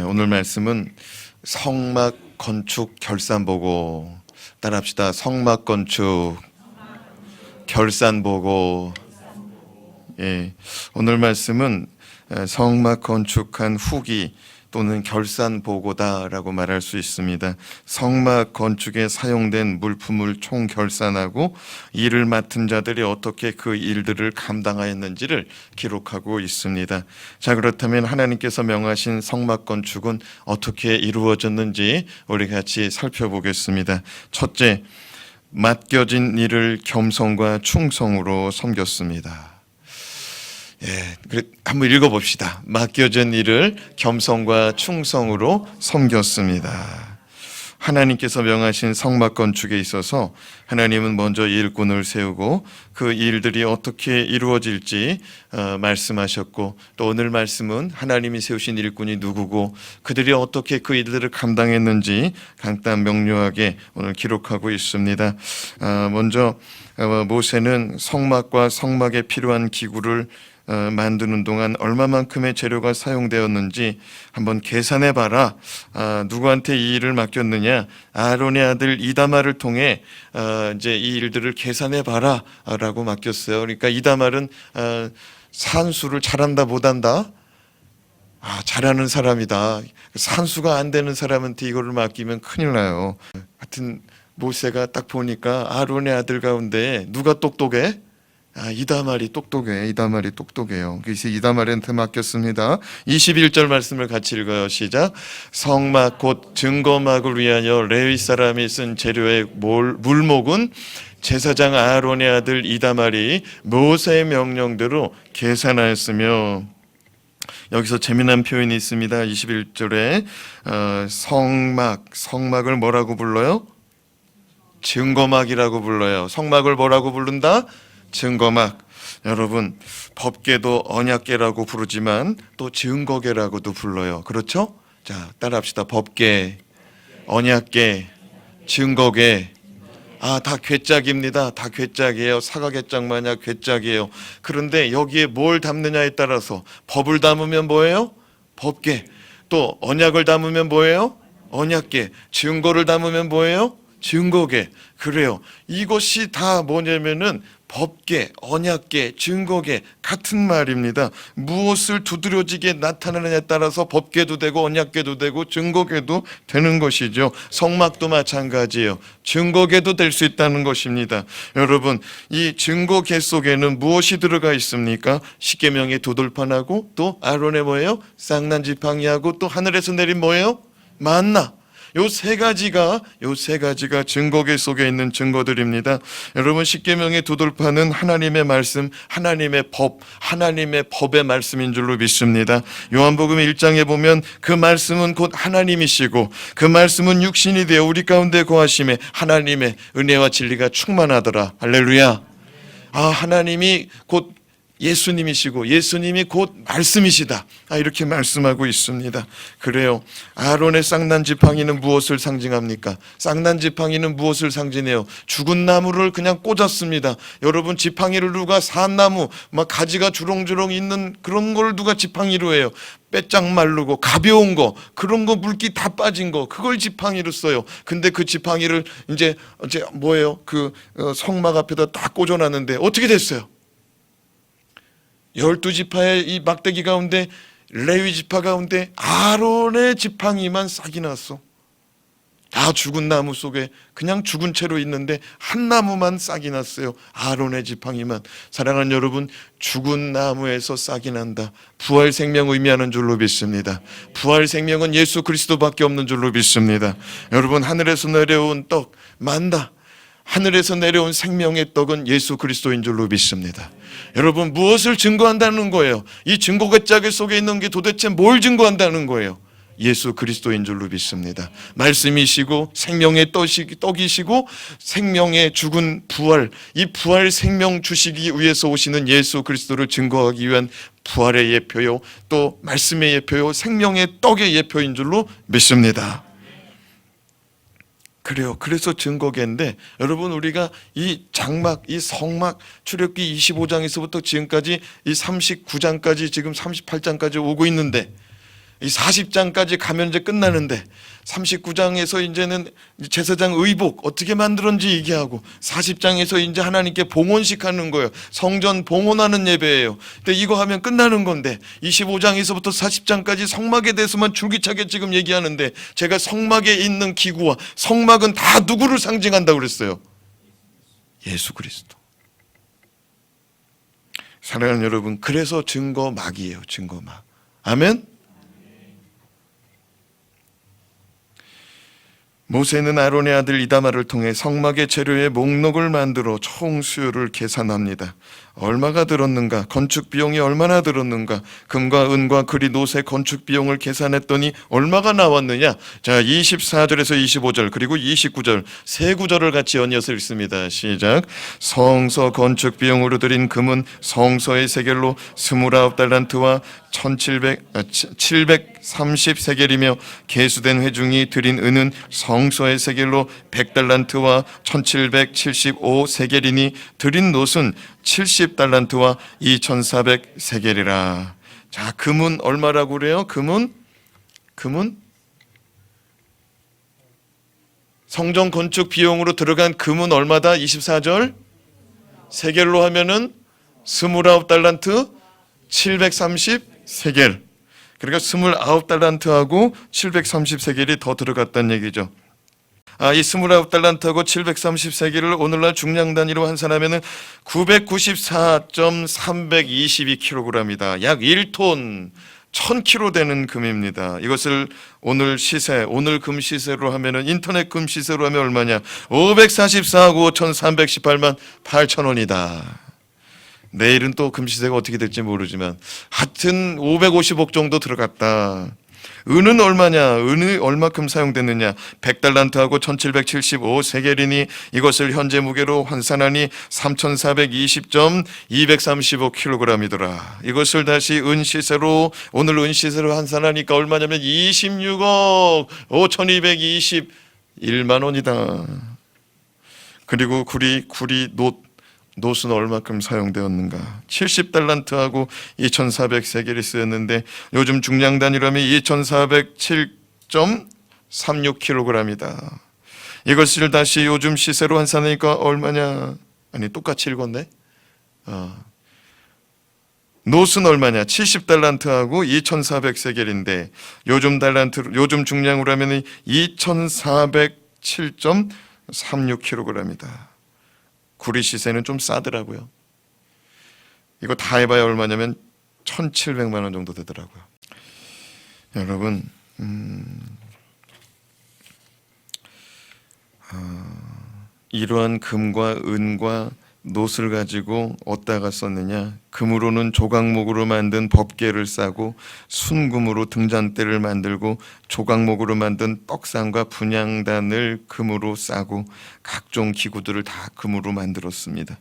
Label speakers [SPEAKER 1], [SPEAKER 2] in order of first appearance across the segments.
[SPEAKER 1] 오늘 말씀은 성막 건축 결산 보고, 따라합시다. 성막 건축 결산 보고. 오늘 말씀은 성막 건축한 후기 또는 결산 보고다라고 말할 수 있습니다. 성막 건축에 사용된 물품을 총 결산하고 일을 맡은 자들이 어떻게 그 일들을 감당하였는지를 기록하고 있습니다. 자, 그렇다면 하나님께서 명하신 성막 건축은 어떻게 이루어졌는지 우리 같이 살펴보겠습니다. 첫째, 맡겨진 일을 겸손과 충성으로 섬겼습니다. 한번 읽어봅시다. 맡겨진 일을 겸손과 충성으로 섬겼습니다. 하나님께서 명하신 성막 건축에 있어서 하나님은 먼저 일꾼을 세우고 그 일들이 어떻게 이루어질지 말씀하셨고, 또 오늘 말씀은 하나님이 세우신 일꾼이 누구고 그들이 어떻게 그 일들을 감당했는지 간단 명료하게 오늘 기록하고 있습니다. 먼저 모세는 성막과 성막에 필요한 기구를 만드는 동안 얼마만큼의 재료가 사용되었는지 한번 계산해 봐라. 누구한테 이 일을 맡겼느냐? 아론의 아들 이다말을 통해 이제 이 일들을 계산해 봐라라고 맡겼어요. 그러니까 이다말은 산수를 잘한다 못한다? 잘하는 사람이다. 산수가 안 되는 사람한테 이거를 맡기면 큰일 나요. 하여튼 모세가 딱 보니까 아론의 아들 가운데 누가 똑똑해? 이다말이 똑똑해요. 그래서 이다말한테 맡겼습니다. 21절 말씀을 같이 읽어요. 시작. 성막 곧 증거막을 위하여 레위 사람이 쓴 재료의 물목은 제사장 아론의 아들 이다말이 모세의 명령대로 계산하였으며, 여기서 재미난 표현이 있습니다. 21절에 성막을 뭐라고 불러요? 증거막이라고 불러요. 성막을 뭐라고 부른다? 증거막. 여러분, 법궤도 언약궤라고 부르지만 또 증거궤라고도 불러요. 그렇죠? 자, 따라합시다. 법궤, 언약궤, 증거궤. 다 괴짝입니다. 다 괴짝이에요. 사과괴짝 마냥 괴짝이에요. 그런데 여기에 뭘 담느냐에 따라서 법을 담으면 뭐예요? 법궤. 또 언약을 담으면 뭐예요? 언약궤. 증거를 담으면 뭐예요? 증거궤. 그래요. 이것이 다 뭐냐면은 법궤, 언약궤, 증거궤 같은 말입니다. 무엇을 두드러지게 나타내느냐에 따라서 법궤도 되고 언약궤도 되고 증거궤도 되는 것이죠. 성막도 마찬가지예요. 증거궤도 될 수 있다는 것입니다. 여러분, 이 증거궤 속에는 무엇이 들어가 있습니까? 십계명의 두들판하고 또 아론의 뭐예요? 쌍난 지팡이하고 또 하늘에서 내린 뭐예요? 만나. 요 세 가지가 증거궤 속에 있는 증거들입니다. 여러분, 십계명의 두들판은 하나님의 말씀, 하나님의 법, 하나님의 법의 말씀인 줄로 믿습니다. 요한복음 1장에 보면 그 말씀은 곧 하나님이시고 그 말씀은 육신이 되어 우리 가운데 거하심에 하나님의 은혜와 진리가 충만하더라. 할렐루야. 하나님이 곧 예수님이시고 예수님이 곧 말씀이시다. 이렇게 말씀하고 있습니다. 그래요. 아론의 쌍난 지팡이는 무엇을 상징합니까? 쌍난 지팡이는 무엇을 상징해요? 죽은 나무를 그냥 꽂았습니다. 여러분, 지팡이를 누가 산나무 막 가지가 주렁주렁 있는 그런 걸 누가 지팡이로 해요? 빼짝 마르고 가벼운 거, 그런 거 물기 다 빠진 거, 그걸 지팡이로 써요. 근데 그 지팡이를 이제 뭐예요? 그 성막 앞에다 딱 꽂아놨는데 어떻게 됐어요? 12지파의 이 막대기 가운데, 레위 지파 가운데 아론의 지팡이만 싹이 났어. 다 죽은 나무 속에 그냥 죽은 채로 있는데 한 나무만 싹이 났어요. 아론의 지팡이만. 사랑하는 여러분, 죽은 나무에서 싹이 난다. 부활 생명 의미하는 줄로 믿습니다. 부활 생명은 예수 그리스도밖에 없는 줄로 믿습니다. 여러분, 하늘에서 내려온 떡 만나, 하늘에서 내려온 생명의 떡은 예수 그리스도인 줄로 믿습니다. 여러분, 무엇을 증거한다는 거예요? 이 증거궤 속에 있는 게 도대체 뭘 증거한다는 거예요? 예수 그리스도인 줄로 믿습니다. 말씀이시고 생명의 떡이시고 생명의 죽은 부활, 이 부활 생명 주시기 위해서 오시는 예수 그리스도를 증거하기 위한 부활의 예표요, 또 말씀의 예표요, 생명의 떡의 예표인 줄로 믿습니다. 그래요. 그래서 증거궤인데, 여러분, 우리가 이 장막, 이 성막, 출애굽기 25장에서부터 지금까지 이 39장까지 지금 38장까지 오고 있는데, 이 40장까지 가면 이제 끝나는데 39장에서 이제는 제사장 의복 어떻게 만들었는지 얘기하고 40장에서 이제 하나님께 봉헌식 하는 거예요. 성전 봉헌하는 예배예요. 근데 이거 하면 끝나는 건데 25장에서부터 40장까지 성막에 대해서만 줄기차게 지금 얘기하는데 제가 성막에 있는 기구와 성막은 다 누구를 상징한다고 그랬어요? 예수 그리스도. 사랑하는 여러분, 그래서 증거막이에요. 증거막. 아멘. 모세는 아론의 아들 이다말을 통해 성막의 재료의 목록을 만들어 총 수요를 계산합니다. 얼마가 들었는가, 건축 비용이 얼마나 들었는가, 금과 은과 그리 노새 건축 비용을 계산했더니 얼마가 나왔느냐. 자, 24절에서 25절 그리고 29절 세 구절을 같이 연이어서 읽습니다. 시작. 성서 건축 비용으로 들인 금은 성서의 세겔로 29달란트와 730세겔이며 계수된 회중이 들인 은은 성서의 세겔로 100달란트와 1775세겔이니 들인 놋은 70달란트와 2400세겔이라. 자, 금은 얼마라고 그래요? 금은 성전 건축 비용으로 들어간 금은 얼마다? 24절 세겔로 하면은 29달란트 730세겔. 그러니까 29달란트하고 730세겔이 더 들어갔다는 얘기죠. 이 29달란트하고 730세겔을 오늘날 중량 단위로 환산하면은 994.322kg이다. 약 1톤 1000kg 되는 금입니다. 이것을 오늘 금 시세로 하면은 인터넷 금 시세로 하면 얼마냐? 544억 5,318만 8천원이다. 내일은 또 금 시세가 어떻게 될지 모르지만 하여튼 550억 정도 들어갔다. 은은 얼마냐? 은이 얼마큼 사용됐느냐? 100달란트하고 1775세겔이니 이것을 현재 무게로 환산하니 3420.235kg이더라. 이것을 다시 은 시세로 오늘 은 시세로 환산하니까 얼마냐면 26억 5221만 원이다. 그리고 구리 놋은 얼마큼 사용되었는가? 70달란트하고 2400세겔이 쓰였는데 요즘 중량 단위라면 2407.36kg이다. 이것을 다시 요즘 시세로 환산하니까 얼마냐? 아니, 똑같이 읽었네. 놋은 얼마냐? 70달란트하고 2400세겔인데 요즘 중량으로 하면 2407.36kg이다. 구리 시세는 좀 싸더라고요. 이거 다 해봐야 얼마냐면 1,700만 원 정도 되더라고요. 여러분, 이러한 금과 은과 놋을 가지고 어디다가 썼느냐? 금으로는 조각목으로 만든 법궤를 싸고 순금으로 등잔대를 만들고 조각목으로 만든 떡상과 분향단을 금으로 싸고 각종 기구들을 다 금으로 만들었습니다.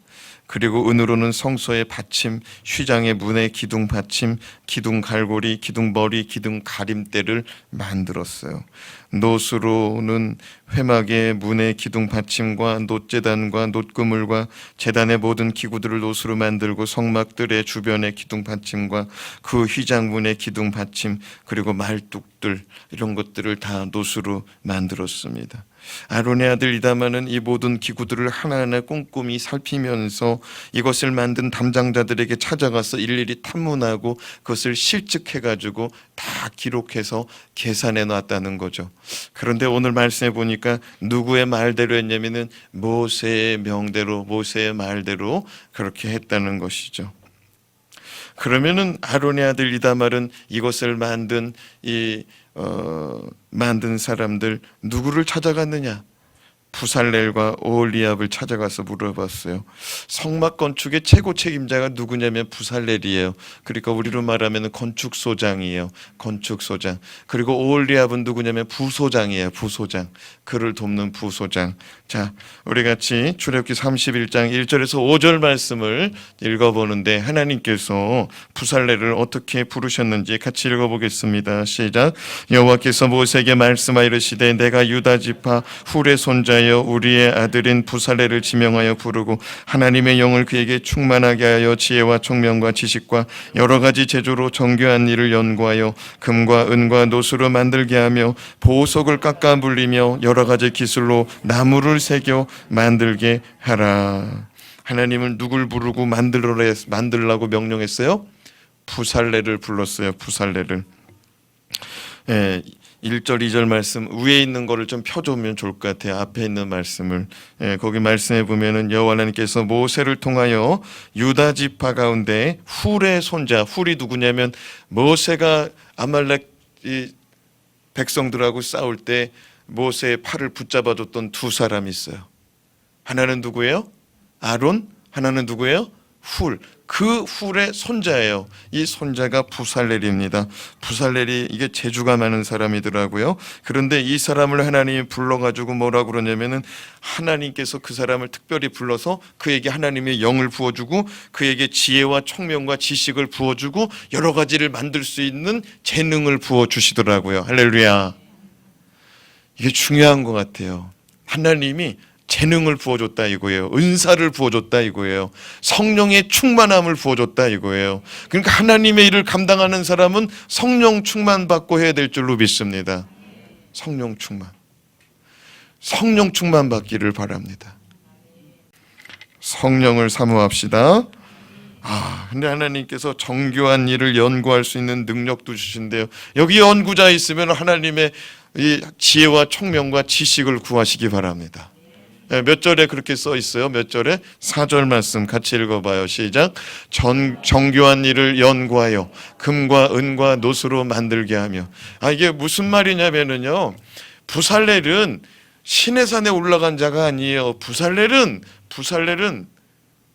[SPEAKER 1] 그리고 은으로는 성소의 받침, 휘장의 문의 기둥 받침, 기둥 갈고리, 기둥 머리, 기둥 가림대를 만들었어요. 놋으로는 회막의 문의 기둥 받침과 놋제단과 놋그물과 제단의 모든 기구들을 놋으로 만들고 성막들의 주변의 기둥 받침과 그 휘장문의 기둥 받침 그리고 말뚝들 이런 것들을 다 놋으로 만들었습니다. 아론의 아들 이다마는 이 모든 기구들을 하나하나 꼼꼼히 살피면서 이것을 만든 담당자들에게 찾아가서 일일이 탐문하고 그것을 실측해가지고 다 기록해서 계산해 놨다는 거죠. 그런데 오늘 말씀해 보니까 누구의 말대로 했냐면은 모세의 명대로, 모세의 말대로 그렇게 했다는 것이죠. 그러면은 아론의 아들 이다말은 이것을 만든 만든 사람들 누구를 찾아갔느냐? 부살렐과 오홀리압을 찾아가서 물어봤어요. 성막 건축의 최고 책임자가 누구냐면 부살렐이에요. 그러니까 우리로 말하면 건축소장이에요. 건축소장. 그리고 오홀리압은 누구냐면 부소장이에요. 부소장. 그를 돕는 부소장. 자, 우리 같이 출애굽기 31장 1절에서 5절 말씀을 읽어보는데 하나님께서 부살렐을 어떻게 부르셨는지 같이 읽어보겠습니다. 시작. 여호와께서 모세에게 말씀하여 이르시되 내가 유다 지파 훌의 손자 위하여 우리의 아들인 부살레를 지명하여 부르고 하나님의 영을 그에게 충만하게 하여 지혜와 총명과 지식과 여러 가지 제조로 정교한 일을 연구하여 금과 은과 노수로 만들게 하며 보석을 깎아 물리며 여러 가지 기술로 나무를 새겨 만들게 하라. 하나님은 누굴 부르고 만들라고 명령했어요? 부살레를 불렀어요. 부살레를. 1절 2절 말씀 위에 있는 거를 좀 펴주면 좋을 것 같아요. 앞에 있는 말씀을. 거기 말씀해 보면은 여호와 하나님께서 모세를 통하여 유다 지파 가운데 훌의 손자, 훌이 누구냐면 모세가 아말렉 백성들하고 싸울 때 모세의 팔을 붙잡아줬던 두 사람이 있어요. 하나는 누구예요? 아론. 하나는 누구예요? 훌. 그 훌의 손자예요. 이 손자가 부살렐입니다. 부살렐이 이게 재주가 많은 사람이더라고요. 그런데 이 사람을 하나님이 불러가지고 뭐라고 그러냐면은 하나님께서 그 사람을 특별히 불러서 그에게 하나님의 영을 부어주고 그에게 지혜와 총명과 지식을 부어주고 여러 가지를 만들 수 있는 재능을 부어주시더라고요. 할렐루야. 이게 중요한 것 같아요. 하나님이 재능을 부어줬다 이거예요. 은사를 부어줬다 이거예요. 성령의 충만함을 부어줬다 이거예요. 그러니까 하나님의 일을 감당하는 사람은 성령 충만받고 해야 될 줄로 믿습니다. 성령 충만. 성령 충만 받기를 바랍니다. 성령을 사모합시다. 근데 하나님께서 정교한 일을 연구할 수 있는 능력도 주신대요. 여기 연구자 있으면 하나님의 이 지혜와 총명과 지식을 구하시기 바랍니다. 몇 절에 그렇게 써 있어요? 몇 절에? 4절 말씀 같이 읽어봐요. 시작. 정교한 일을 연구하여 금과 은과 노수로 만들게 하며. 이게 무슨 말이냐면요, 부살렐은 시내산에 올라간 자가 아니에요. 부살렐은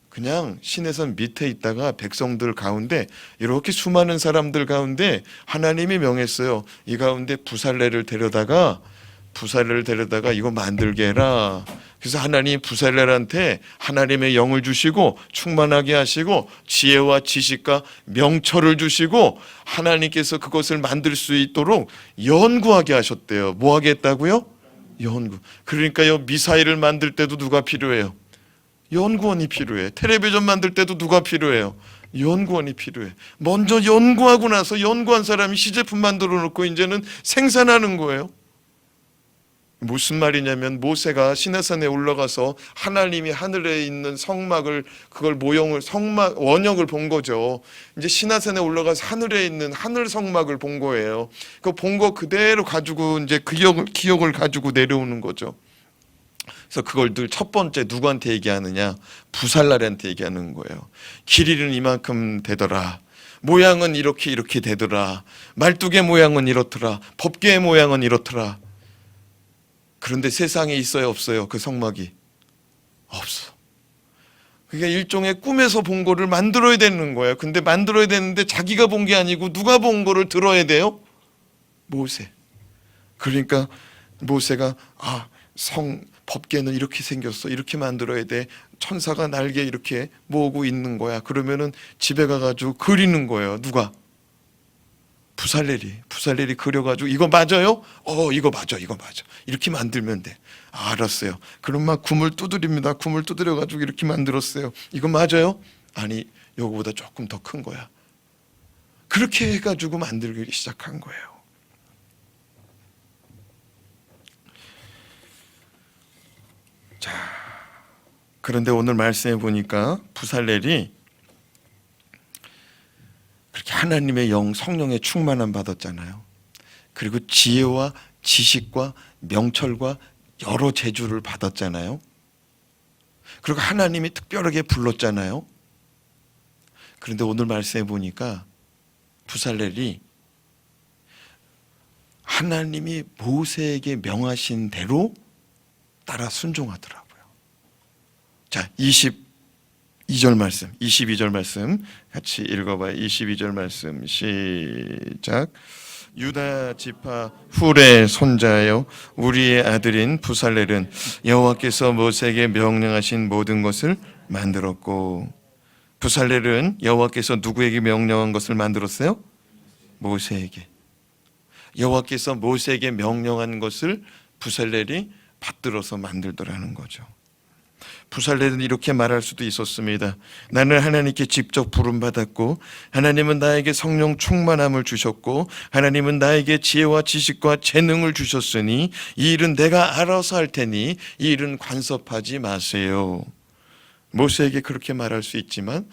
[SPEAKER 1] 그냥 시내산 밑에 있다가 백성들 가운데 이렇게 수많은 사람들 가운데 하나님이 명했어요. 이 가운데 부살렐을 데려다가 이거 만들게 해라. 그래서 하나님이 부살렐한테 하나님의 영을 주시고 충만하게 하시고 지혜와 지식과 명철을 주시고 하나님께서 그것을 만들 수 있도록 연구하게 하셨대요. 뭐 하게 했다고요? 연구. 그러니까요, 미사일을 만들 때도 누가 필요해요? 연구원이 필요해. 텔레비전 만들 때도 누가 필요해요? 연구원이 필요해. 먼저 연구하고 나서 연구한 사람이 시제품 만들어 놓고 이제는 생산하는 거예요. 무슨 말이냐면 모세가 시내산에 올라가서 하나님이 하늘에 있는 성막을 그걸 원형을 본 거죠. 이제 시내산에 올라가서 하늘에 있는 하늘 성막을 본 거예요. 그 본 거 그대로 가지고 이제 그 기억을 가지고 내려오는 거죠. 그래서 그걸 늘 첫 번째 누구한테 얘기하느냐? 부살렐한테 얘기하는 거예요. 길이는 이만큼 되더라. 모양은 이렇게 되더라. 말뚝의 모양은 이렇더라. 법궤의 모양은 이렇더라. 그런데 세상에 있어요, 없어요? 그 성막이 없어. 그게 일종의 꿈에서 본 거를 만들어야 되는 거예요. 근데 만들어야 되는데 자기가 본 게 아니고 누가 본 거를 들어야 돼요? 모세. 그러니까 모세가 법궤는 이렇게 생겼어. 이렇게 만들어야 돼. 천사가 날개 이렇게 모으고 있는 거야. 그러면은 집에 가가지고 그리는 거예요. 누가? 부살렐이 그려가지고 이거 맞아요? 이거 맞아. 이렇게 만들면 돼. 알았어요. 그럼 막 굼을 두드립니다. 굼을 두드려가지고 이렇게 만들었어요. 이거 맞아요? 아니, 이거보다 조금 더 큰 거야. 그렇게 해가지고 만들기 시작한 거예요. 자, 그런데 오늘 말씀해 보니까 부살렐이 그렇게 하나님의 영, 성령의 충만함 받았잖아요. 그리고 지혜와 지식과 명철과 여러 재주를 받았잖아요. 그리고 하나님이 특별하게 불렀잖아요. 그런데 오늘 말씀해 보니까 부살렐이 하나님이 모세에게 명하신 대로 따라 순종하더라고요. 자, 22절 말씀 같이 읽어봐요. 22절 말씀 시작. 유다 지파 훌의 손자여 우리의 아들인 부살렐은 여호와께서 모세에게 명령하신 모든 것을 만들었고. 부살렐은 여호와께서 누구에게 명령한 것을 만들었어요? 모세에게. 여호와께서 모세에게 명령한 것을 부살렐이 받들어서 만들더라는 거죠. 부살렐은 이렇게 말할 수도 있었습니다. 나는 하나님께 직접 부름받았고 하나님은 나에게 성령 충만함을 주셨고 하나님은 나에게 지혜와 지식과 재능을 주셨으니 이 일은 내가 알아서 할 테니 이 일은 간섭하지 마세요. 모세에게 그렇게 말할 수 있지만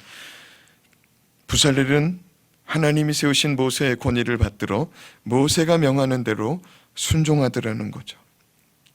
[SPEAKER 1] 부살렐은 하나님이 세우신 모세의 권위를 받들어 모세가 명하는 대로 순종하더라는 거죠.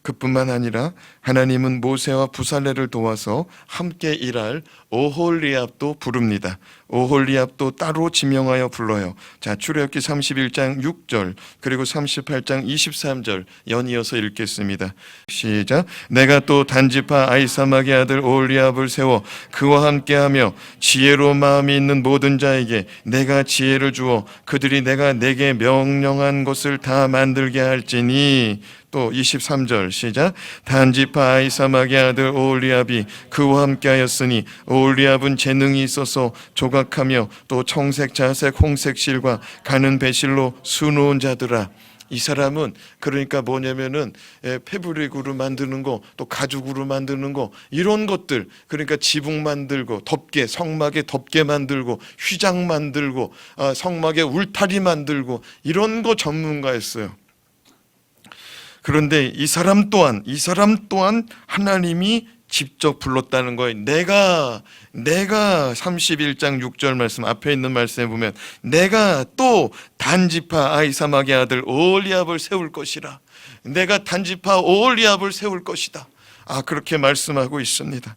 [SPEAKER 1] 그뿐만 아니라 하나님은 모세와 부살렐을 도와서 함께 일할 오홀리압도 부릅니다. 오홀리압도 따로 지명하여 불러요. 자, 출애굽기 31장 6절 그리고 38장 23절 연이어서 읽겠습니다. 시작. 내가 또 단지파 아히사막의 아들 오홀리압을 세워 그와 함께하며 지혜로 마음이 있는 모든 자에게 내가 지혜를 주어 그들이 내가 내게 명령한 것을 다 만들게 할지니. 또 23절 시작. 단지파 아히사막의 아들 오홀리압이 그와 함께하였으니 오홀리압은 재능이 있어서 조각하며 또 청색, 자색, 홍색 실과 가는 배실로 수놓은 자들아. 이 사람은 그러니까 뭐냐면은 패브릭으로 만드는 거, 또 가죽으로 만드는 거, 이런 것들, 그러니까 지붕 만들고 덮개, 성막에 덮개 만들고 휘장 만들고 성막에 울타리 만들고 이런 거 전문가였어요. 그런데 이 사람 또한 하나님이 직접 불렀다는 거예요. 내가 31장 6절 말씀 앞에 있는 말씀에 보면 내가 또 단지파 아히사막의 아들 오홀리압을 세울 것이라. 내가 단지파 오홀리압을 세울 것이다. 그렇게 말씀하고 있습니다.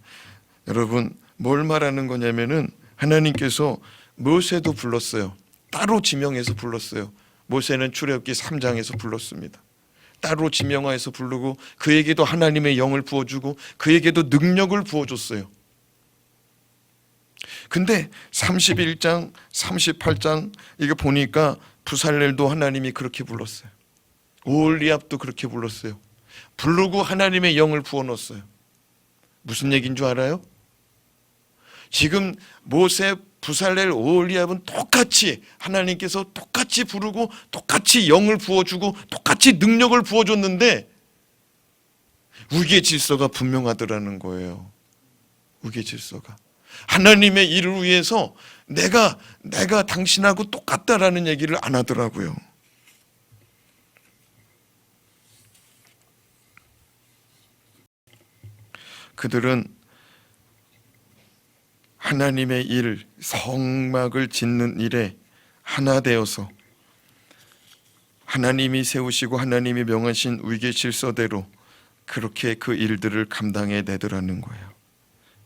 [SPEAKER 1] 여러분, 뭘 말하는 거냐면은 하나님께서 모세도 불렀어요. 따로 지명해서 불렀어요. 모세는 출애굽기 3장에서 불렀습니다. 따로 지명하여서 부르고 그에게도 하나님의 영을 부어주고 그에게도 능력을 부어줬어요. 근데 31장, 38장 이거 보니까 부살렐도 하나님이 그렇게 불렀어요. 오홀리압도 그렇게 불렀어요. 부르고 하나님의 영을 부어넣었어요. 무슨 얘기인 줄 알아요? 지금 모세, 부살렐, 오홀리압은 똑같이 하나님께서 똑같이 부르고 똑같이 영을 부어주고 똑같이 능력을 부어줬는데 우리의 질서가 분명하더라는 거예요. 우리의 질서가 하나님의 일을 위해서 내가 당신하고 똑같다라는 얘기를 안 하더라고요. 그들은 하나님의 일, 성막을 짓는 일에 하나 되어서 하나님이 세우시고 하나님이 명하신 위계 질서대로 그렇게 그 일들을 감당해 내더라는 거예요.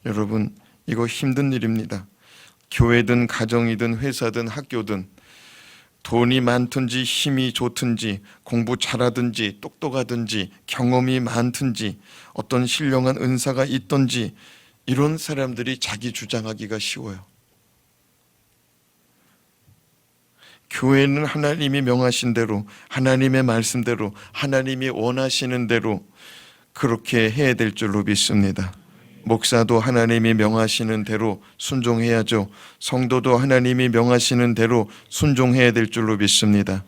[SPEAKER 1] 여러분, 이거 힘든 일입니다. 교회든 가정이든 회사든 학교든 돈이 많든지 힘이 좋든지 공부 잘하든지 똑똑하든지 경험이 많든지 어떤 신령한 은사가 있든지 이런 사람들이 자기 주장하기가 쉬워요. 교회는 하나님이 명하신 대로 하나님의 말씀대로 하나님이 원하시는 대로 그렇게 해야 될 줄로 믿습니다. 목사도 하나님이 명하시는 대로 순종해야죠. 성도도 하나님이 명하시는 대로 순종해야 될 줄로 믿습니다.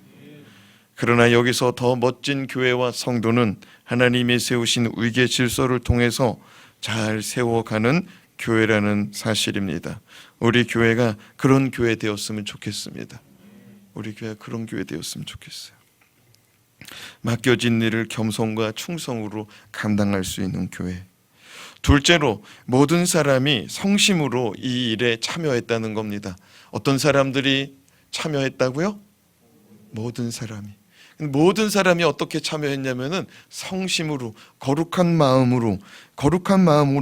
[SPEAKER 1] 그러나 여기서 더 멋진 교회와 성도는 하나님이 세우신 위계 질서를 통해서 잘 세워가는 교회라는 사실입니다. 우리 교회가 그런 교회 되었으면 좋겠습니다. 우리 교회가 그런 교회 되었으면 좋겠어요. 맡겨진 일을 겸손과 충성으로 감당할 수 있는 교회. 둘째로 모든 사람이 성심으로 이 일에 참여했다는 겁니다. 어떤 사람들이 참여했다고요? 모든 사람이 어떻게 참여했냐면은 성심으로 거룩한 마음으로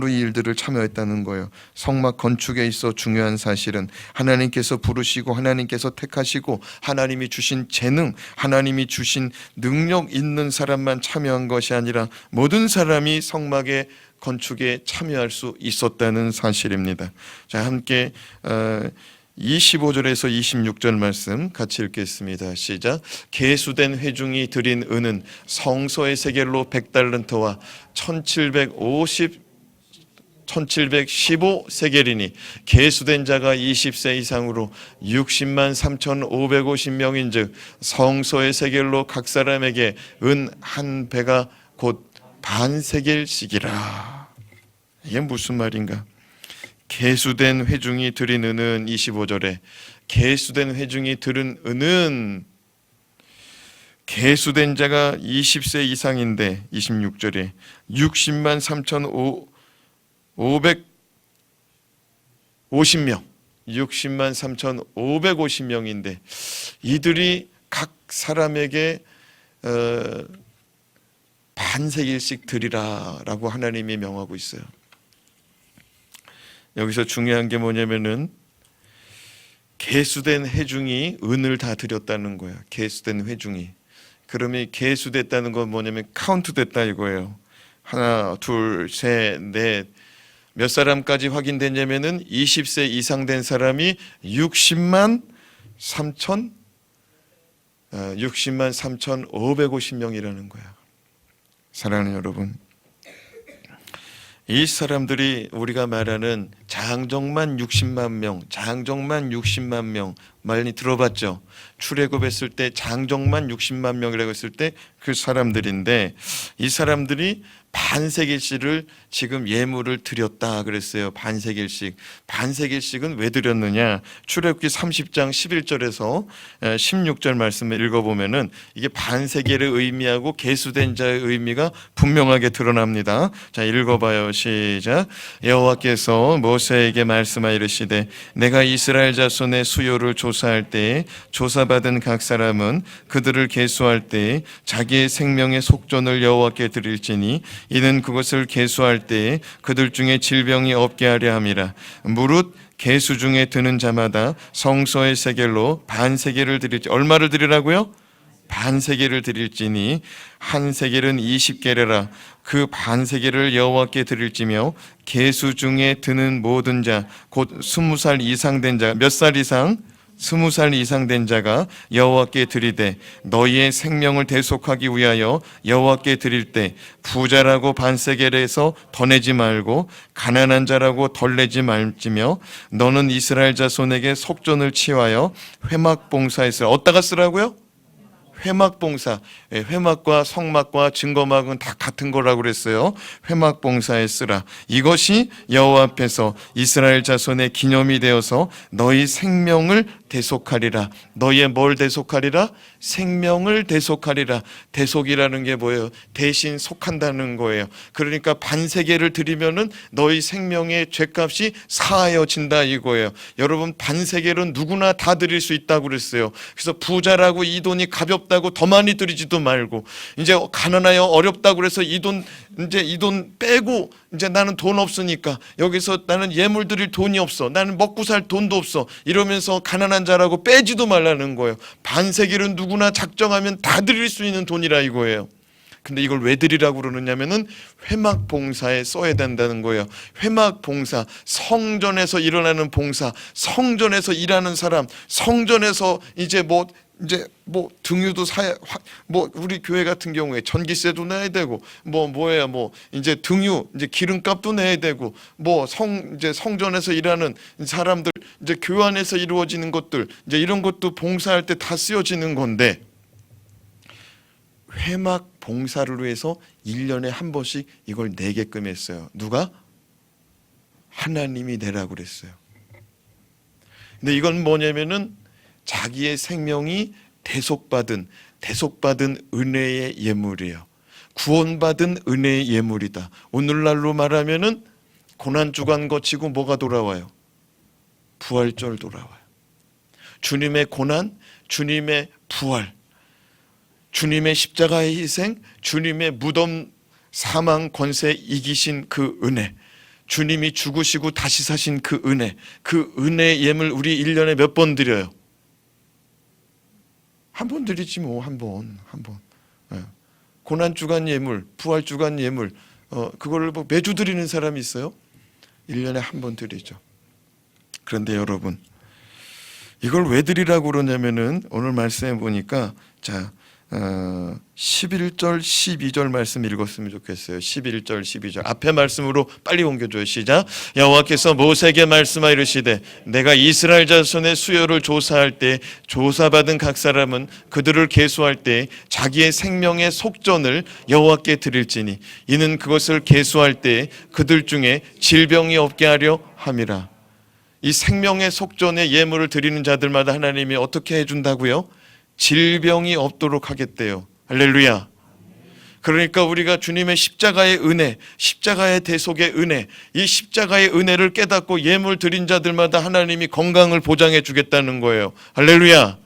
[SPEAKER 1] 이 일들을 참여했다는 거예요. 성막 건축에 있어 중요한 사실은 하나님께서 부르시고 하나님께서 택하시고 하나님이 주신 재능, 하나님이 주신 능력 있는 사람만 참여한 것이 아니라 모든 사람이 성막의 건축에 참여할 수 있었다는 사실입니다. 자, 함께 25절에서 26절 말씀 같이 읽겠습니다. 시작. 계수된 회중이 드린 은은 성소의 세겔로 100달란트와 1715 세겔이니 계수된 자가 20세 이상으로 60만 3,550명인즉 성소의 세겔로 각 사람에게 은 한 배가 곧 반세겔씩이라. 이게 무슨 말인가? 계수된 회중이 드린 은은 25절에 계수된 회중이 들은 은은 계수된 자가 20세 이상인데 26절에 60만 3,550명 60만 3,550명인데 이들이 각 사람에게 반세겔씩 드리라 라고 하나님이 명하고 있어요. 여기서 중요한 게 뭐냐면은 계수된 회중이 은을 다 드렸다는 거예요. 계수된 회중이. 그러면 계수됐다는 건 뭐냐면 카운트 됐다 이거예요. 하나, 둘, 셋, 넷. 몇 사람까지 확인됐냐면은 20세 이상 된 사람이 60만 3,550명이라는 거야. 사랑하는 여러분, 이 사람들이 우리가 말하는 장정만 60만 명, 장정만 60만 명 많이 들어봤죠? 출애굽했을 때 장정만 60만 명이라고 했을 때 그 사람들인데 이 사람들이 반세겔씩을 지금 예물을 드렸다 그랬어요. 반세겔씩. 반세겔씩은 왜 드렸느냐? 출애굽기 30장 11절에서 16절 말씀을 읽어보면은 이게 반세겔의 의미하고 계수된 자의 의미가 분명하게 드러납니다. 자, 읽어봐요. 시작. 여호와께서 모세에게 말씀하여 이르시되 내가 이스라엘 자손의 수요를 조사할 때에 조사받은 각 사람은 그들을 계수할 때에 자기의 생명의 속전을 여호와께 드릴지니 이는 그것을 계수할 때에 그들 중에 질병이 없게 하려 함이라. 무릇 계수 중에 드는 자마다 성소의 세겔로 반세겔을 드릴지. 얼마를 드리라고요? 반세겔을 드릴지니 한 세겔은 20게레라. 그 반세겔을 여호와께 드릴지며 계수 중에 드는 모든 자 곧 20살 이상 된 자. 몇 살 이상? 20살 이상 된 자가 여호와께 드리되 너희의 생명을 대속하기 위하여 여호와께 드릴 때 부자라고 반세겔에서 더 내지 말고 가난한 자라고 덜 내지 말지며 너는 이스라엘 자손에게 속전을 치하여 회막 봉사했으라. 어디다가 쓰라고요? 회막 봉사. 회막과 성막과 증거막은 다 같은 거라고 그랬어요. 회막 봉사에 쓰라. 이것이 여호와 앞에서 이스라엘 자손의 기념이 되어서 너희 생명을 대속하리라. 너희의 뭘 대속하리라? 생명을 대속하리라. 대속이라는 게 뭐예요? 대신 속한다는 거예요. 그러니까 반세겔을 드리면은 너희 생명의 죄값이 사하여진다 이거예요. 여러분, 반세겔은 누구나 다 드릴 수 있다고 그랬어요. 그래서 부자라고 이 돈이 가볍다고 더 많이 드리지도 말고, 이제 가난하여 어렵다고 그래서 이 돈 빼고 이제 나는 돈 없으니까 여기서 나는 예물 드릴 돈이 없어, 나는 먹고 살 돈도 없어 이러면서 가난한 자라고 빼지도 말라는 거예요. 반세겔은 누구나 작정하면 다 드릴 수 있는 돈이라 이거예요. 근데 이걸 왜 드리라고 그러느냐면은 회막 봉사에 써야 된다는 거예요. 회막 봉사, 성전에서 일어나는 봉사, 성전에서 일하는 사람, 성전에서 이제 등유도 우리 교회 같은 경우에 전기세도 내야 되고 이제 등유, 이제 기름값도 내야 되고 이제 성전에서 일하는 사람들, 이제 교회 안에서 이루어지는 것들, 이제 이런 것도 봉사할 때 다 쓰여지는 건데, 회막 봉사를 위해서 1년에 한 번씩 이걸 내게끔 했어요. 누가? 하나님이 내라고 그랬어요. 근데 이건 뭐냐면은 자기의 생명이 대속받은 은혜의 예물이에요. 구원받은 은혜의 예물이다. 오늘날로 말하면은 고난주간 거치고 뭐가 돌아와요? 부활절 돌아와요. 주님의 고난, 주님의 부활, 주님의 십자가의 희생, 주님의 무덤 사망 권세 이기신 그 은혜, 주님이 죽으시고 다시 사신 그 은혜, 그 은혜의 예물 우리 1년에 몇 번 드려요? 한 번 드리지 한 번. 고난주간 예물, 부활주간 예물, 그거를 매주 드리는 사람이 있어요? 1년에 한 번 드리죠. 그런데 여러분, 이걸 왜 드리라고 그러냐면은 오늘 말씀해 보니까 11절 12절 말씀 읽었으면 좋겠어요. 11절 12절 앞에 말씀으로 빨리 옮겨줘요. 시작. 여호와께서 모세에게 말씀하여 이르시되 내가 이스라엘 자손의 수요를 조사할 때 조사받은 각 사람은 그들을 계수할 때 자기의 생명의 속전을 여호와께 드릴지니 이는 그것을 계수할 때 그들 중에 질병이 없게 하려 함이라. 이 생명의 속전에 예물을 드리는 자들마다 하나님이 어떻게 해준다고요? 질병이 없도록 하겠대요. 할렐루야. 그러니까 우리가 주님의 십자가의 은혜, 십자가의 대속의 은혜, 이 십자가의 은혜를 깨닫고 예물 드린 자들마다 하나님이 건강을 보장해 주겠다는 거예요. 할렐루야.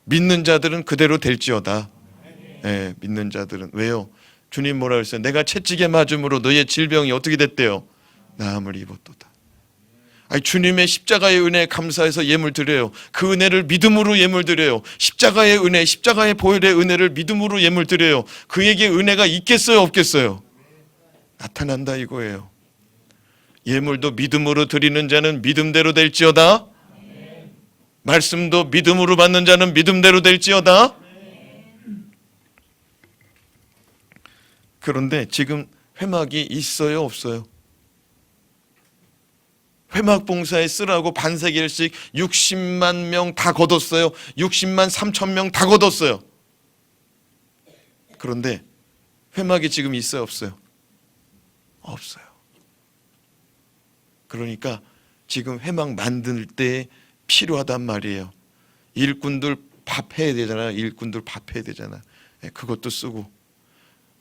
[SPEAKER 1] 믿는 자들은 그대로 될지어다. 믿는 자들은. 왜요? 주님 뭐라 그랬어요? 내가 채찍에 맞음으로 너의 질병이 어떻게 됐대요? 나음을 입었도다. 아니, 주님의 십자가의 은혜에 감사해서 예물 드려요. 그 은혜를 믿음으로 예물 드려요. 십자가의 은혜, 십자가의 보혈의 은혜를 믿음으로 예물 드려요. 그에게 은혜가 있겠어요, 없겠어요? 나타난다 이거예요. 예물도 믿음으로 드리는 자는 믿음대로 될지어다. 말씀도 믿음으로 받는 자는 믿음대로 될지어다. 그런데 지금 회막이 있어요, 없어요? 회막 봉사에 쓰라고 반세겔씩 60만 명 다 걷었어요. 60만 3천 명 다 걷었어요. 그런데 회막이 지금 있어요, 없어요? 없어요. 그러니까 지금 회막 만들 때 필요하단 말이에요. 일꾼들 밥 해야 되잖아. 일꾼들 밥 해야 되잖아. 그것도 쓰고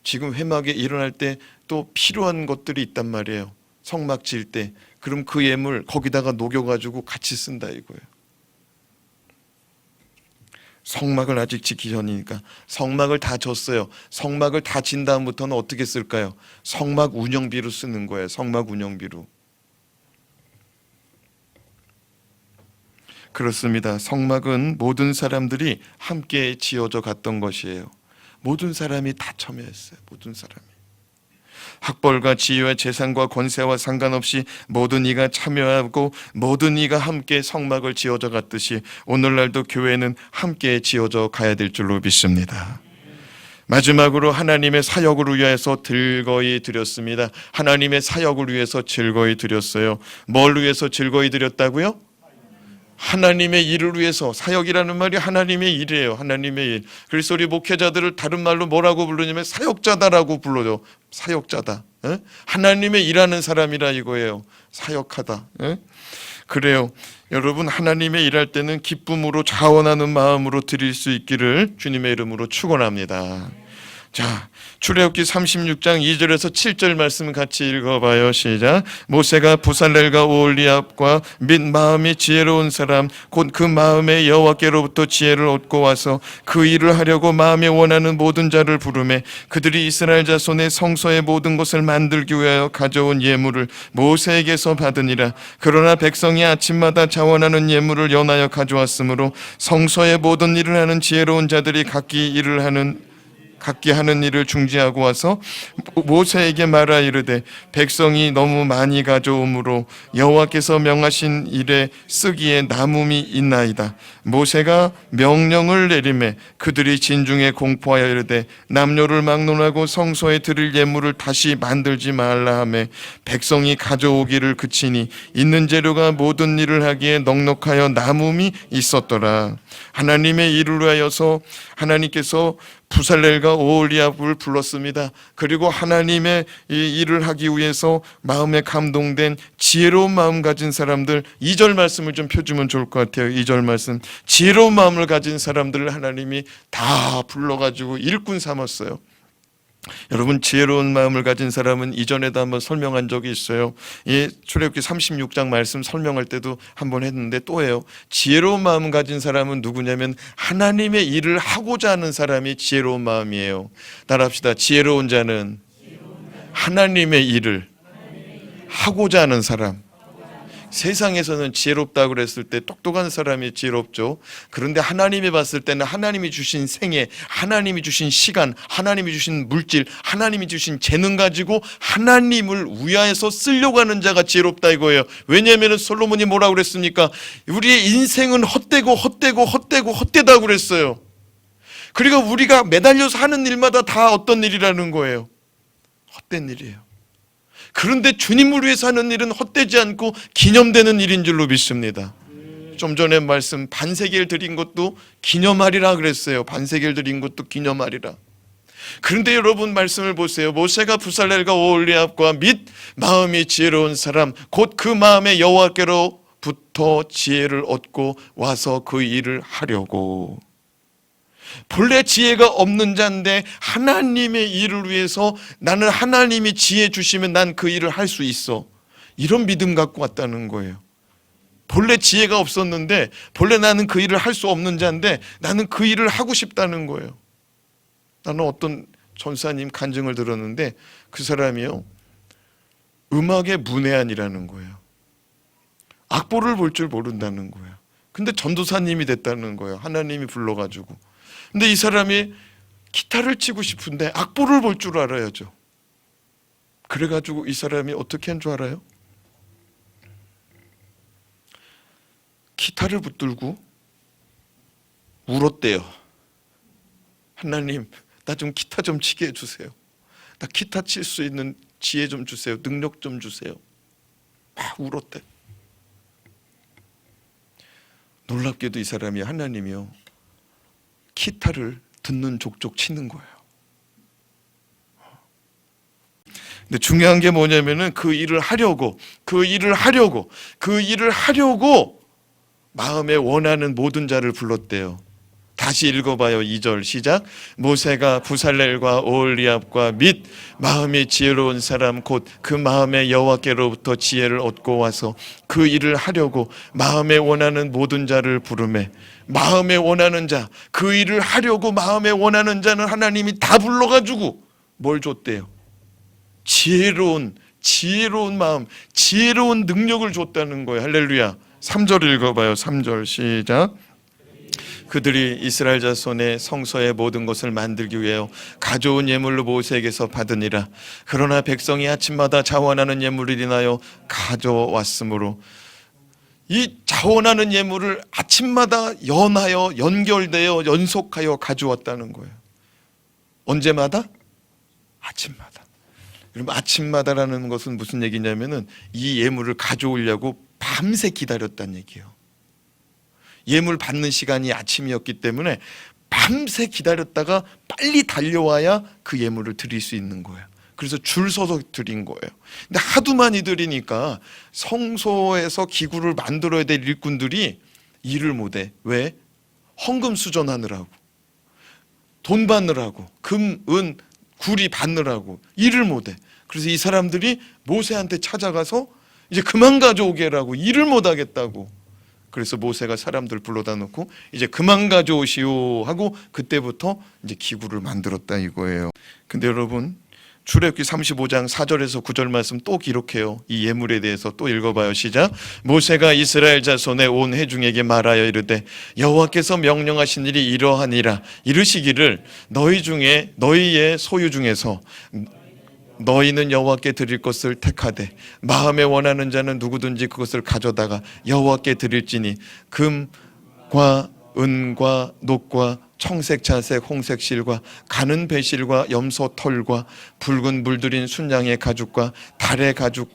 [SPEAKER 1] 지금 회막에 일어날 때 또 필요한 것들이 있단 말이에요. 성막 지을 때. 그럼 그 예물 거기다가 녹여가지고 같이 쓴다 이거예요. 성막을 아직 짓기 전이니까 성막을 다 졌어요. 성막을 다 진 다음부터는 어떻게 쓸까요? 성막 운영비로 쓰는 거예요. 성막 운영비로. 그렇습니다. 성막은 모든 사람들이 함께 지어져 갔던 것이에요. 모든 사람이 다 참여했어요. 모든 사람이. 학벌과 지위와 재산과 권세와 상관없이 모든 이가 참여하고 모든 이가 함께 성막을 지어져 갔듯이 오늘날도 교회는 함께 지어져 가야 될 줄로 믿습니다. 마지막으로 하나님의 사역을 위해서 즐거이 드렸습니다. 하나님의 사역을 위해서 즐거이 드렸어요. 뭘 위해서 즐거이 드렸다고요? 하나님의 일을 위해서. 사역이라는 말이 하나님의 일이에요. 하나님의 일. 그래서 우리 목회자들을 다른 말로 뭐라고 부르냐면 사역자다라고 불러요. 사역자다. 하나님의 일하는 사람이라 이거예요. 사역하다. 그래요. 여러분, 하나님의 일할 때는 기쁨으로 자원하는 마음으로 드릴 수 있기를 주님의 이름으로 축원합니다. 자, 출애굽기 36장 2절에서 7절 말씀 같이 읽어봐요. 시작. 모세가 부살렐과 오홀리압과 및 마음이 지혜로운 사람 곧 그 마음에 여호와께로부터 지혜를 얻고 와서 그 일을 하려고 마음에 원하는 모든 자를 부르매 그들이 이스라엘 자손의 성소의 모든 것을 만들기 위하여 가져온 예물을 모세에게서 받으니라. 그러나 백성이 아침마다 자원하는 예물을 연하여 가져왔으므로 성소의 모든 일을 하는 지혜로운 자들이 각기 하는 일을 중지하고 와서 모세에게 말하 이르되 백성이 너무 많이 가져오므로 여호와께서 명하신 일에 쓰기에 남음이 있나이다. 모세가 명령을 내리매 그들이 진중에 공포하여 이르되 남녀를 막론하고 성소에 드릴 예물을 다시 만들지 말라 하매 백성이 가져오기를 그치니 있는 재료가 모든 일을 하기에 넉넉하여 남음이 있었더라. 하나님의 일을 위하여서 하나님께서 부살렐과 오홀리압을 불렀습니다. 그리고 하나님의 이 일을 하기 위해서 마음에 감동된 지혜로운 마음 가진 사람들, 2절 말씀을 좀 펴주면 좋을 것 같아요. 2절 말씀. 지혜로운 마음을 가진 사람들을 하나님이 다 불러가지고 일꾼 삼았어요. 여러분, 지혜로운 마음을 가진 사람은 이전에도 한번 설명한 적이 있어요. 이 출애굽기 36장 말씀 설명할 때도 한번 했는데 또 해요. 지혜로운 마음을 가진 사람은 누구냐면 하나님의 일을 하고자 하는 사람이 지혜로운 마음이에요. 따라합시다. 지혜로운 자는 하나님의 일을 하고자 하는 사람. 세상에서는 지혜롭다고 그랬을 때 똑똑한 사람이 지혜롭죠. 그런데 하나님이 봤을 때는 하나님이 주신 생애, 하나님이 주신 시간, 하나님이 주신 물질, 하나님이 주신 재능 가지고 하나님을 위하여서 쓰려고 하는 자가 지혜롭다 이거예요. 왜냐하면 솔로몬이 뭐라고 그랬습니까? 우리의 인생은 헛되다고 그랬어요. 그리고 우리가 매달려서 하는 일마다 다 어떤 일이라는 거예요? 헛된 일이에요. 그런데 주님을 위해서 하는 일은 헛되지 않고 기념되는 일인 줄로 믿습니다. 좀 전에 말씀 반세겔 드린 것도 기념하리라 그랬어요. 반세겔 드린 것도 기념하리라. 그런데 여러분 말씀을 보세요. 모세가 부살렐과 오홀리압과 및 마음이 지혜로운 사람 곧 그 마음에 여호와께로부터 지혜를 얻고 와서 그 일을 하려고. 본래 지혜가 없는 자인데 하나님의 일을 위해서 나는 하나님이 지혜 주시면 난 그 일을 할 수 있어. 이런 믿음 갖고 왔다는 거예요. 본래 지혜가 없었는데 본래 나는 그 일을 할 수 없는 자인데 나는 그 일을 하고 싶다는 거예요. 나는 어떤 전사님 간증을 들었는데 그 사람이요, 음악의 문외한이라는 거예요. 악보를 볼 줄 모른다는 거예요. 근데 전도사님이 됐다는 거예요. 하나님이 불러가지고. 근데 이 사람이 기타를 치고 싶은데 악보를 볼 줄 알아야죠. 그래가지고 이 사람이 어떻게 한 줄 알아요? 기타를 붙들고 울었대요. 하나님, 나 좀 기타 좀 치게 해주세요. 나 기타 칠 수 있는 지혜 좀 주세요. 능력 좀 주세요. 막 울었대. 놀랍게도 이 사람이 하나님이요, 기타를 듣는 족족 치는 거예요. 근데 중요한 게 뭐냐면은 그 일을 하려고 마음에 원하는 모든 자를 불렀대요. 다시 읽어봐요. 2절 시작. 모세가 부살렐과 오홀리압과 및 마음이 지혜로운 사람 곧 그 마음에 여호와께로부터 지혜를 얻고 와서 그 일을 하려고 마음에 원하는 모든 자를 부르매. 마음에 원하는 자, 그 일을 하려고 마음에 원하는 자는 하나님이 다 불러가지고 뭘 줬대요? 지혜로운 마음, 지혜로운 능력을 줬다는 거예요. 할렐루야. 3절 읽어봐요. 3절 시작. 그들이 이스라엘 자손의 성소의 모든 것을 만들기 위하여 가져온 예물로 모세에게서 받으니라. 그러나 백성이 아침마다 자원하는 예물을 인하여 가져왔으므로, 이 자원하는 예물을 아침마다 연하여 연결되어 연속하여 가져왔다는 거예요. 언제마다? 아침마다. 그럼 아침마다라는 것은 무슨 얘기냐면은 이 예물을 가져오려고 밤새 기다렸다는 얘기예요. 예물 받는 시간이 아침이었기 때문에 밤새 기다렸다가 빨리 달려와야 그 예물을 드릴 수 있는 거예요. 그래서 줄 서서 드린 거예요. 근데 하도 많이 드리니까 성소에서 기구를 만들어야 될 일꾼들이 일을 못해. 왜? 헌금 수전하느라고, 돈 받느라고, 금, 은, 구리 받느라고 일을 못해. 그래서 이 사람들이 모세한테 찾아가서 이제 그만 가져오게 라고, 일을 못하겠다고. 그래서 모세가 사람들 불러다 놓고 이제 그만 가져오시오 하고 그때부터 이제 기구를 만들었다 이거예요. 근데 여러분, 출애굽기 35장 4절에서 9절 말씀 또 기록해요. 이 예물에 대해서 또 읽어봐요. 시작. 모세가 이스라엘 자손의 온 회중에게 말하여 이르되 여호와께서 명령하신 일이 이러하니라. 이르시기를 너희 중에 너희의 소유 중에서 너희는 여호와께 드릴 것을 택하되 마음에 원하는 자는 누구든지 그것을 가져다가 여호와께 드릴지니 금과 은과 녹과 청색, 자색, 홍색 실과 가는 배실과 염소 털과 붉은 물들인 순양의 가죽과 달의 가죽,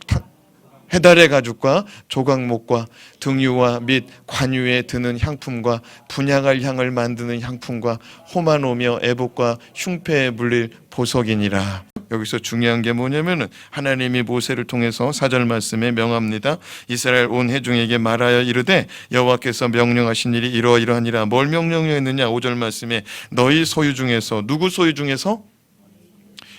[SPEAKER 1] 해달의 가죽과 조각목과 등유와 및 관유에 드는 향품과 분향할 향을 만드는 향품과 호마노며 애복과 흉패에 물릴 보석이니라. 여기서 중요한 게 뭐냐면은 하나님이 모세를 통해서 4절 말씀에 명합니다. 이스라엘 온 회중에게 말하여 이르되 여호와께서 명령하신 일이 이러이러하니라. 뭘 명령했느냐? 5절 말씀에 너희 소유 중에서, 누구 소유 중에서?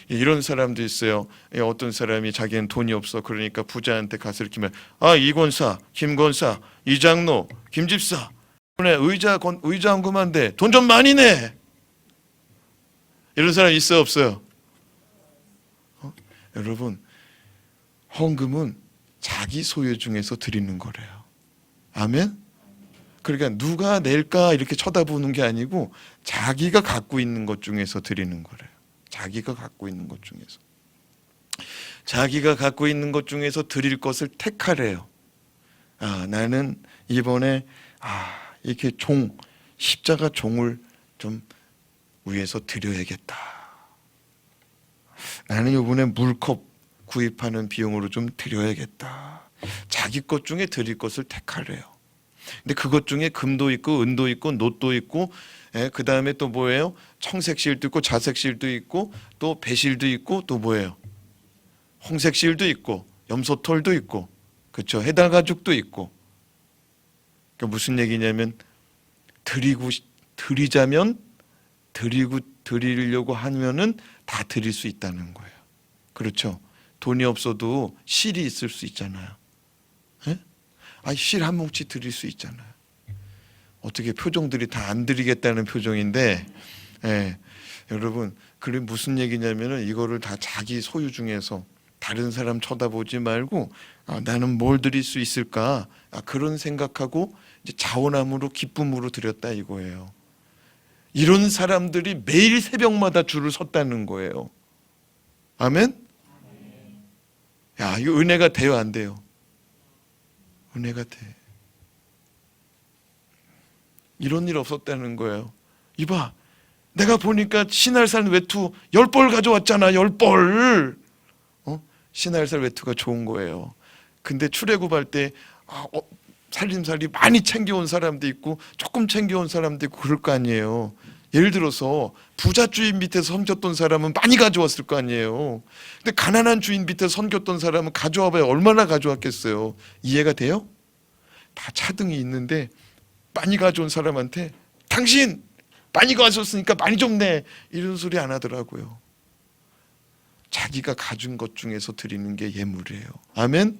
[SPEAKER 1] 이런 사람도 있어요. 어떤 사람이 자기는 돈이 없어. 그러니까 부자한테 가서 이렇게 말, 이 권사, 김 권사, 이 장로, 김 집사, 의자 헌금한데 돈 좀 많이 내. 이런 사람 있어요, 없어요? 여러분, 헌금은 자기 소유 중에서 드리는 거래요. 아멘? 그러니까 누가 낼까 이렇게 쳐다보는 게 아니고 자기가 갖고 있는 것 중에서 드리는 거래요. 자기가 갖고 있는 것 중에서. 자기가 갖고 있는 것 중에서 드릴 것을 택하래요. 나는 이번에 이렇게 십자가 종을 좀 위해서 드려야겠다. 나는 이번에 물컵 구입하는 비용으로 좀 드려야겠다. 자기 것 중에 드릴 것을 택하래요. 근데 그것 중에 금도 있고 은도 있고 놋도 있고, 그 다음에 또 뭐예요? 청색실도 있고 자색실도 있고 또 배실도 있고 또 뭐예요? 홍색실도 있고 염소털도 있고, 그렇죠? 해달 가죽도 있고. 그러니까 무슨 얘기냐면 드리자면 드리려고 하면은 다 드릴 수 있다는 거예요. 그렇죠? 돈이 없어도 실이 있을 수 있잖아요. 실 한 뭉치 드릴 수 있잖아요. 어떻게 표정들이 다 안 드리겠다는 표정인데, 여러분, 그게 무슨 얘기냐면은 이거를 다 자기 소유 중에서 다른 사람 쳐다보지 말고, 나는 뭘 드릴 수 있을까? 그런 생각하고 이제 자원함으로 기쁨으로 드렸다 이거예요. 이런 사람들이 매일 새벽마다 줄을 섰다는 거예요. 아멘? 이거 은혜가 돼요, 안 돼요? 은혜가 돼. 이런 일 없었다는 거예요. 이봐, 내가 보니까 신할산 외투 10벌 가져왔잖아. 10벌. 신할산 외투가 좋은 거예요. 근데 출애굽할 때 살림살이 많이 챙겨온 사람도 있고 조금 챙겨온 사람도 있고 그럴 거 아니에요. 예를 들어서 부자 주인 밑에서 섬겼던 사람은 많이 가져왔을 거 아니에요. 근데 가난한 주인 밑에서 섬겼던 사람은 가져와봐야 얼마나 가져왔겠어요. 이해가 돼요? 다 차등이 있는데 많이 가져온 사람한테 당신 많이 가져왔으니까 많이 좀 내, 이런 소리 안 하더라고요. 자기가 가진 것 중에서 드리는 게 예물이에요. 아멘?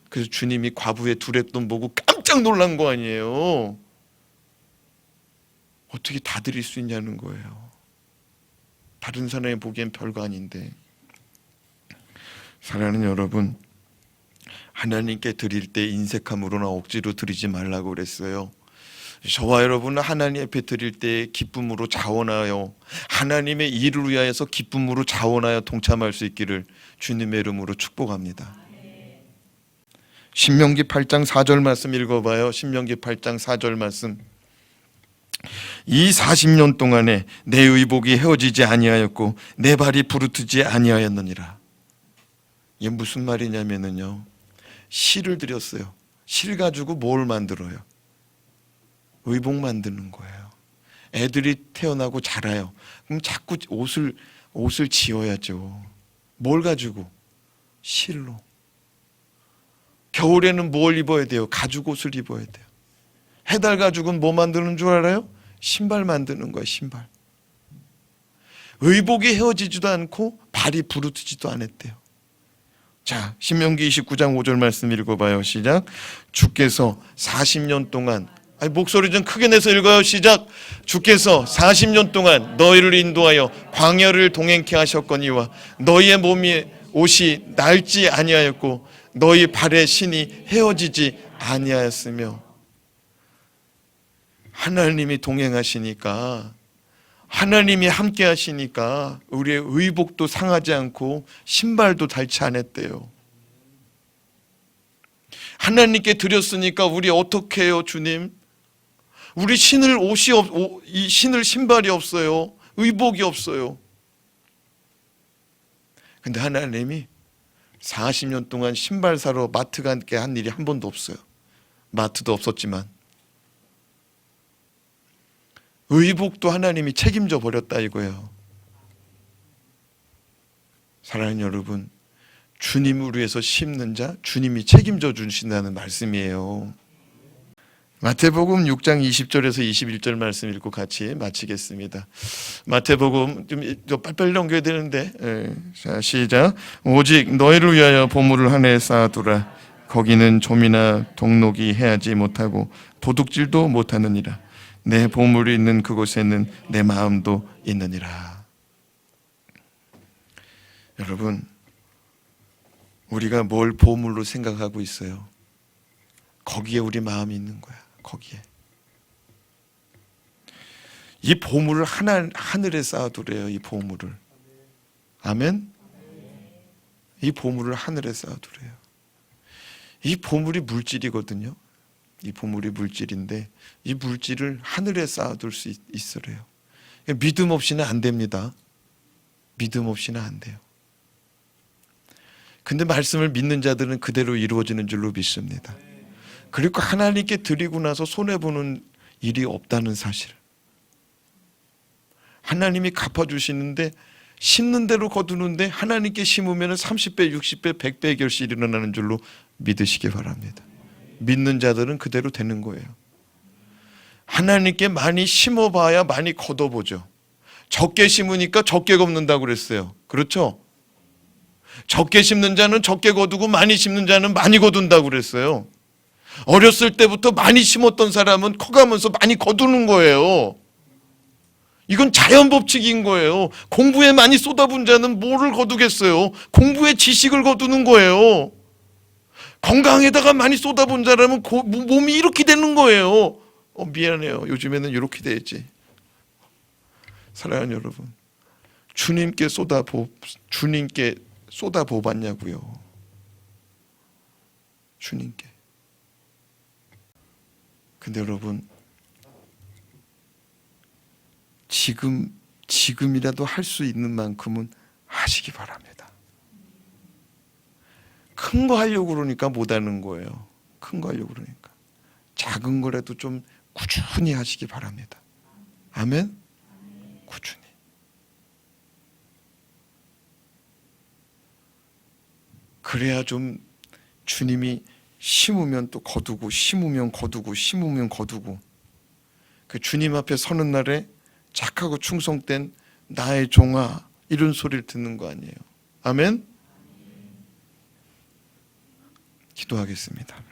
[SPEAKER 1] 그래서 주님이 과부의 두랩돈 보고 깜짝 놀란 거 아니에요. 어떻게 다 드릴 수 있냐는 거예요. 다른 사람이 보기엔 별거 아닌데. 사랑하는 여러분, 하나님께 드릴 때 인색함으로나 억지로 드리지 말라고 그랬어요. 저와 여러분은 하나님 앞에 드릴 때 기쁨으로 자원하여 하나님의 일을 위하여서 기쁨으로 자원하여 동참할 수 있기를 주님의 이름으로 축복합니다. 신명기 8장 4절 말씀 읽어봐요. 신명기 8장 4절 말씀. 이 40년 동안에 내 의복이 헤어지지 아니하였고 내 발이 부르트지 아니하였느니라. 이게 무슨 말이냐면요, 실을 드렸어요. 실 가지고 뭘 만들어요? 의복 만드는 거예요. 애들이 태어나고 자라요. 그럼 자꾸 옷을 지어야죠. 뭘 가지고? 실로. 겨울에는 뭘 입어야 돼요? 가죽 옷을 입어야 돼요. 해달 가죽은 뭐 만드는 줄 알아요? 신발 만드는 거예요. 신발. 의복이 헤어지지도 않고 발이 부르트지도 않았대요. 자, 신명기 29장 5절 말씀 읽어봐요. 시작. 주께서 40년 동안, 목소리 좀 크게 내서 읽어요. 시작. 주께서 40년 동안 너희를 인도하여 광야를 동행케 하셨거니와 너희의 몸이 옷이 낡지 아니하였고 너희 발의 신이 헤어지지 아니하였으며. 하나님이 동행하시니까, 하나님이 함께 하시니까 우리의 의복도 상하지 않고 신발도 닳지 않았대요. 하나님께 드렸으니까 우리 어떻게 해요, 주님? 우리 신을 신을 신발이 없어요. 의복이 없어요. 근데 하나님이 40년 동안 신발 사러 마트 가게 한 일이 한 번도 없어요. 마트도 없었지만 의복도 하나님이 책임져 버렸다 이거예요. 사랑하는 여러분, 주님을 위해서 심는 자 주님이 책임져 주신다는 말씀이에요. 마태복음 6장 20절에서 21절 말씀 읽고 같이 마치겠습니다. 마태복음 좀 빨리빨리 넘겨야 되는데, 자, 시작. 오직 너희를 위하여 보물을 하나에 쌓아두라. 거기는 좀이나 동록이 해하지 못하고 도둑질도 못하느니라. 내 보물이 있는 그곳에는 내 마음도 있느니라. 여러분, 우리가 뭘 보물로 생각하고 있어요? 거기에 우리 마음이 있는 거야. 거기에. 이 보물을 하늘에 쌓아두래요. 이 보물을. 아멘? 이 보물을 하늘에 쌓아두래요. 이 보물이 물질이거든요. 이 보물이 물질인데 이 물질을 하늘에 쌓아둘 수 있으래요. 믿음 없이는 안 됩니다. 믿음 없이는 안 돼요. 근데 말씀을 믿는 자들은 그대로 이루어지는 줄로 믿습니다. 그리고 하나님께 드리고 나서 손해보는 일이 없다는 사실. 하나님이 갚아주시는데 심는 대로 거두는데 하나님께 심으면 30배, 60배, 100배의 결실이 일어나는 줄로 믿으시기 바랍니다. 믿는 자들은 그대로 되는 거예요. 하나님께 많이 심어봐야 많이 거둬보죠. 적게 심으니까 적게 걷는다고 그랬어요. 그렇죠? 적게 심는 자는 적게 거두고 많이 심는 자는 많이 거둔다고 그랬어요. 어렸을 때부터 많이 심었던 사람은 커가면서 많이 거두는 거예요. 이건 자연 법칙인 거예요. 공부에 많이 쏟아본 자는 뭐를 거두겠어요? 공부에 지식을 거두는 거예요. 건강에다가 많이 쏟아본 자라면 몸이 이렇게 되는 거예요. 미안해요. 요즘에는 이렇게 돼야지. 사랑하는 여러분, 주님께 쏟아보았냐고요. 주님께. 근데 여러분, 지금이라도 할 수 있는 만큼은 하시기 바랍니다. 큰 거 하려고 그러니까 못하는 거예요. 큰 거 하려고 그러니까. 작은 거라도 좀 꾸준히 하시기 바랍니다. 아멘? 꾸준히. 그래야 좀 주님이 심으면 또 거두고, 심으면 거두고, 심으면 거두고, 그 주님 앞에 서는 날에 착하고 충성된 나의 종아, 이런 소리를 듣는 거 아니에요. 아멘? 기도하겠습니다.